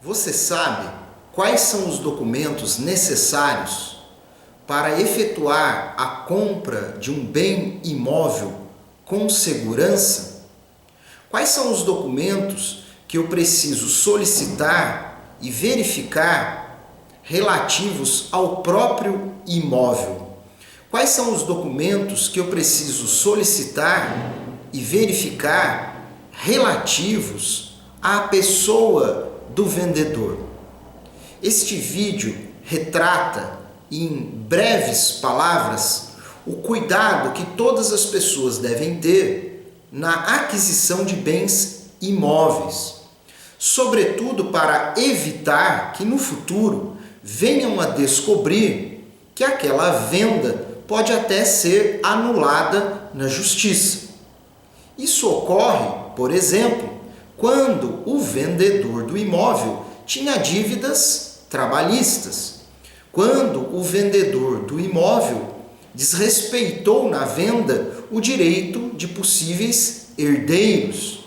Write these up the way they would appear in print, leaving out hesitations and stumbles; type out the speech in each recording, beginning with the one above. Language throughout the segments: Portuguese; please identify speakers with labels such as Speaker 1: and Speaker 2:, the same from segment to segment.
Speaker 1: Você sabe quais são os documentos necessários para efetuar a compra de um bem imóvel com segurança? Quais são os documentos que eu preciso solicitar e verificar relativos ao próprio imóvel? Quais são os documentos que eu preciso solicitar e verificar relativos à pessoa do vendedor? Este vídeo retrata, em breves palavras, o cuidado que todas as pessoas devem ter na aquisição de bens imóveis, sobretudo para evitar que no futuro venham a descobrir que aquela venda pode até ser anulada na justiça. Isso ocorre, por exemplo, quando o vendedor do imóvel tinha dívidas trabalhistas, quando o vendedor do imóvel desrespeitou na venda o direito de possíveis herdeiros.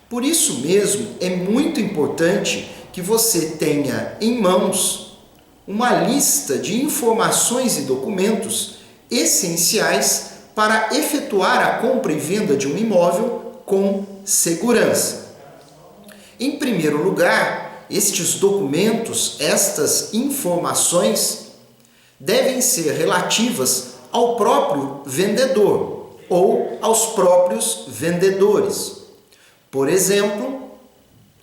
Speaker 1: Por isso mesmo, é muito importante que você tenha em mãos uma lista de informações e documentos essenciais para efetuar a compra e venda de um imóvel com segurança. Em primeiro lugar, estes documentos, estas informações, devem ser relativas ao próprio vendedor ou aos próprios vendedores. Por exemplo,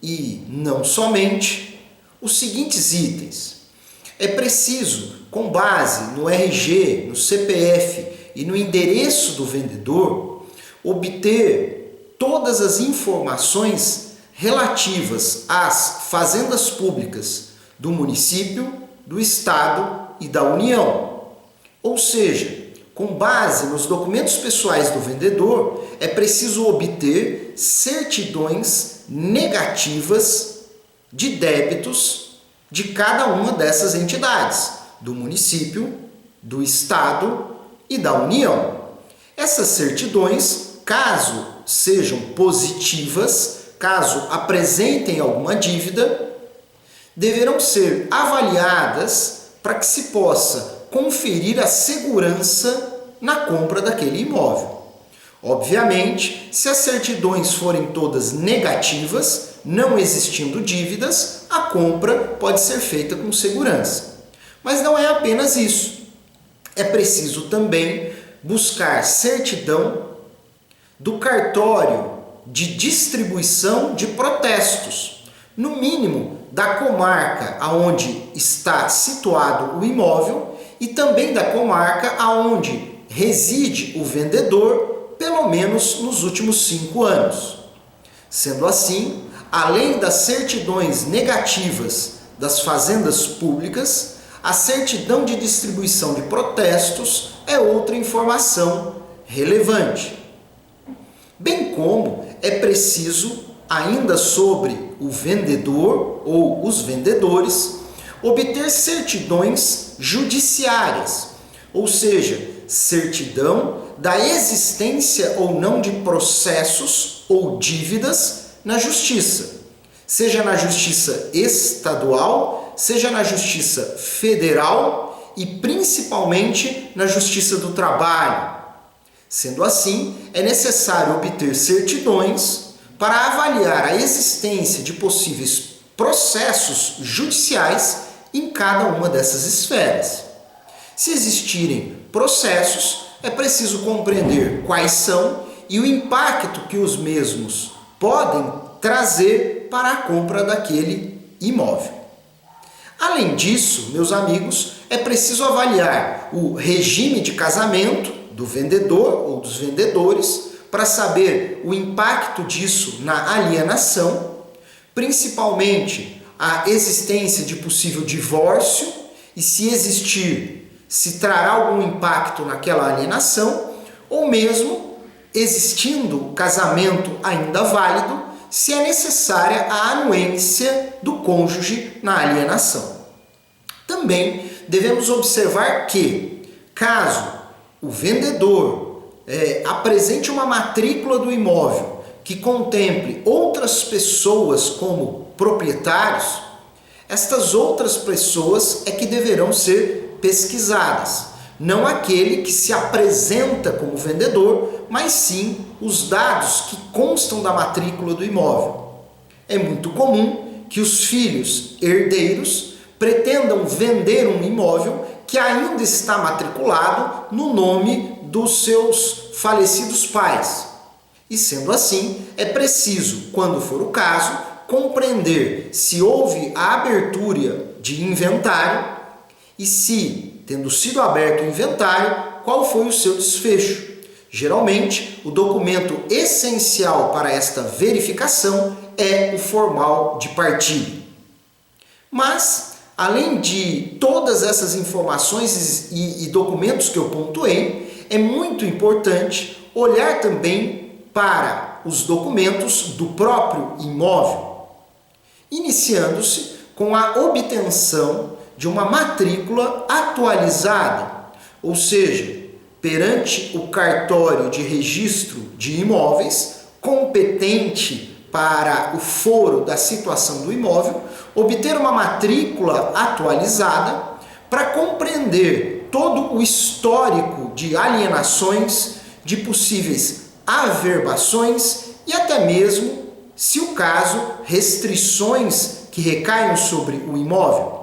Speaker 1: e não somente, os seguintes itens. É preciso, com base no RG, no CPF e no endereço do vendedor, obter todas as informações relativas às fazendas públicas do município, do estado e da União. Ou seja, com base nos documentos pessoais do vendedor, é preciso obter certidões negativas de débitos de cada uma dessas entidades, do município, do estado e da União. Essas certidões, caso sejam positivas, caso apresentem alguma dívida, deverão ser avaliadas para que se possa conferir a segurança na compra daquele imóvel. Obviamente, se as certidões forem todas negativas, não existindo dívidas, a compra pode ser feita com segurança. Mas não é apenas isso. É preciso também buscar certidão do cartório de distribuição de protestos, no mínimo da comarca aonde está situado o imóvel e também da comarca aonde reside o vendedor, pelo menos nos últimos 5 anos. Sendo assim, além das certidões negativas das fazendas públicas, a certidão de distribuição de protestos é outra informação relevante. Bem como é preciso, ainda sobre o vendedor ou os vendedores, obter certidões judiciárias, ou seja, certidão da existência ou não de processos ou dívidas na justiça, seja na justiça estadual, seja na justiça federal e principalmente na justiça do trabalho. Sendo assim, é necessário obter certidões para avaliar a existência de possíveis processos judiciais em cada uma dessas esferas. Se existirem processos, é preciso compreender quais são e o impacto que os mesmos podem trazer para a compra daquele imóvel. Além disso, meus amigos, é preciso avaliar o regime de casamento do vendedor ou dos vendedores para saber o impacto disso na alienação, principalmente a existência de possível divórcio e, se existir, se trará algum impacto naquela alienação, ou mesmo, existindo casamento ainda válido, se é necessária a anuência do cônjuge na alienação. Também devemos observar que, caso o vendedor apresente uma matrícula do imóvel que contemple outras pessoas como proprietários, estas outras pessoas é que deverão ser pesquisadas. Não aquele que se apresenta como vendedor, mas sim os dados que constam da matrícula do imóvel. É muito comum que os filhos herdeiros pretendam vender um imóvel que ainda está matriculado no nome dos seus falecidos pais. E sendo assim, é preciso, quando for o caso, compreender se houve a abertura de inventário e se, tendo sido aberto o inventário, qual foi o seu desfecho. Geralmente, o documento essencial para esta verificação é o formal de partilha. Mas, além de todas essas informações e documentos que eu pontuei, é muito importante olhar também para os documentos do próprio imóvel, iniciando-se com a obtenção de uma matrícula atualizada, ou seja, perante o cartório de registro de imóveis, competente para o foro da situação do imóvel, obter uma matrícula atualizada para compreender todo o histórico de alienações, de possíveis averbações e até mesmo, se o caso, restrições que recaiam sobre o imóvel.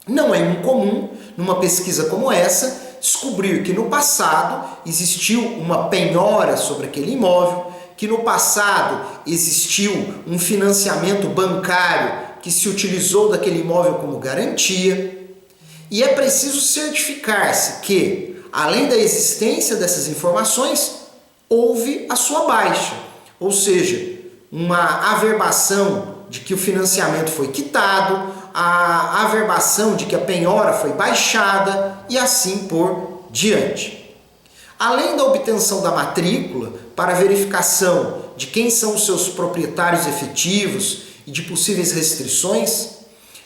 Speaker 1: Não é incomum, numa pesquisa como essa, descobrir que no passado existiu uma penhora sobre aquele imóvel, que no passado existiu um financiamento bancário que se utilizou daquele imóvel como garantia. E é preciso certificar-se que, além da existência dessas informações, houve a sua baixa, ou seja, uma averbação de que o financiamento foi quitado, a averbação de que a penhora foi baixada e assim por diante. Além da obtenção da matrícula para verificação de quem são os seus proprietários efetivos e de possíveis restrições,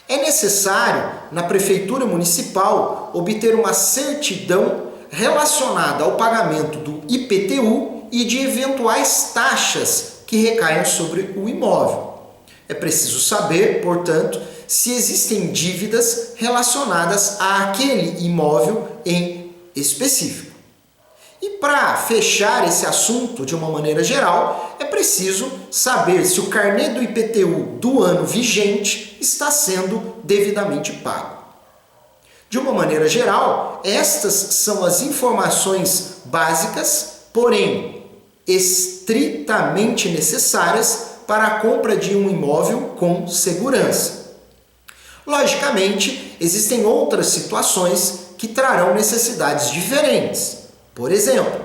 Speaker 1: é necessário, na Prefeitura Municipal, obter uma certidão relacionada ao pagamento do IPTU e de eventuais taxas que recaiam sobre o imóvel. É preciso saber, portanto, se existem dívidas relacionadas àquele imóvel em específico. E para fechar esse assunto de uma maneira geral, é preciso saber se o carnê do IPTU do ano vigente está sendo devidamente pago. De uma maneira geral, estas são as informações básicas, porém estritamente necessárias para a compra de um imóvel com segurança. Logicamente, existem outras situações que trarão necessidades diferentes. Por exemplo,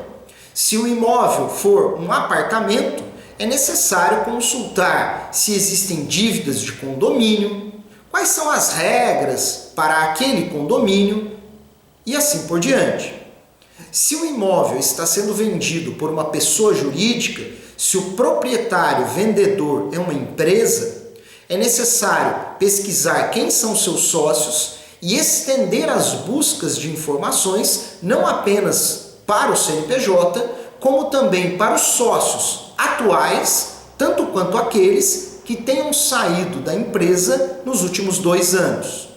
Speaker 1: se o imóvel for um apartamento, é necessário consultar se existem dívidas de condomínio, quais são as regras para aquele condomínio e assim por diante. Se o imóvel está sendo vendido por uma pessoa jurídica, se o proprietário vendedor é uma empresa, é necessário pesquisar quem são seus sócios e estender as buscas de informações não apenas para o CNPJ, como também para os sócios atuais, tanto quanto aqueles que tenham saído da empresa nos últimos 2 anos.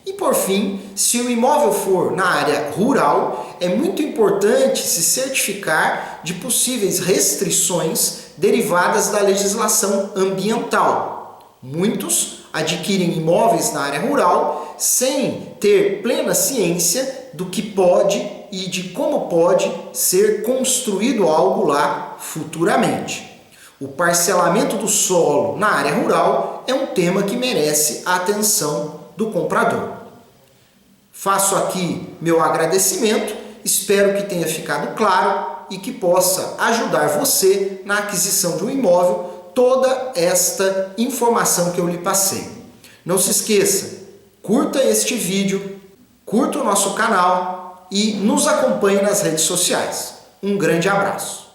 Speaker 1: E por fim, se o imóvel for na área rural, é muito importante se certificar de possíveis restrições derivadas da legislação ambiental. Muitos adquirem imóveis na área rural sem ter plena ciência do que pode e de como pode ser construído algo lá futuramente. O parcelamento do solo na área rural é um tema que merece a atenção do comprador. Faço aqui meu agradecimento, espero que tenha ficado claro e que possa ajudar você na aquisição de um imóvel toda esta informação que eu lhe passei. Não se esqueça, curta este vídeo, curta o nosso canal e nos acompanhe nas redes sociais. Um grande abraço.